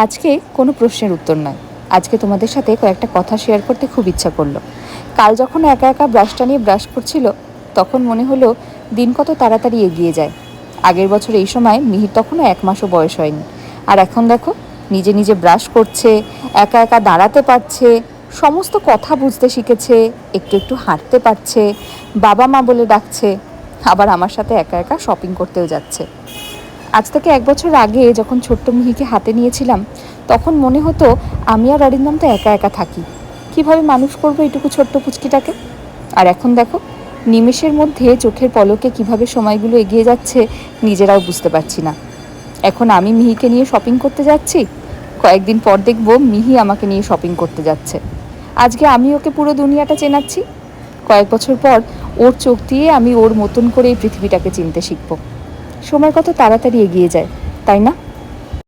আজকে কোনো প্রশ্নের উত্তর নয়, আজকে তোমাদের সাথে কয়েকটা কথা শেয়ার করতে খুব ইচ্ছা করলো। কাল যখন একা একা ব্রাশটা নিয়ে ব্রাশ করছিল, তখন মনে হলো দিন কত তাড়াতাড়ি এগিয়ে যায়। আগের বছর এই সময় মিহির তখনও 1 মাসও বয়স হয়নি, আর এখন দেখো নিজে নিজে ব্রাশ করছে, একা একা দাঁড়াতে পারছে, সমস্ত কথা বুঝতে শিখেছে, একটু একটু হাঁটতে পারছে, বাবা মা বলে ডাকছে, আবার আমার সাথে একা একা শপিং করতেও যাচ্ছে। আজ থেকে 1 বছর আগে যখন ছোট্ট মিহিকে হাতে নিয়েছিলাম, তখন মনে হতো আমি আর অরিন্দম তো একা একা থাকি, কিভাবে মানুষ করবো এইটুকু ছোট্ট পুচকিটাকে। আর এখন দেখো নিমেষের মধ্যে চোখের পলকে কিভাবে সময়গুলো এগিয়ে যাচ্ছে নিজেরাও বুঝতে পারছি না। এখন আমি মিহিকে নিয়ে শপিং করতে যাচ্ছি, কয়েকদিন পর দেখবো মিহি আমাকে নিয়ে শপিং করতে যাচ্ছে। আজকে আমি ওকে পুরো দুনিয়াটা চেনাচ্ছি, কয়েক বছর পর ওর চোখ দিয়ে আমি ওর মতন করে এই পৃথিবীটাকে চিনতে শিখব। সময় কত তাড়াতাড়ি এগিয়ে যায়, তাই না?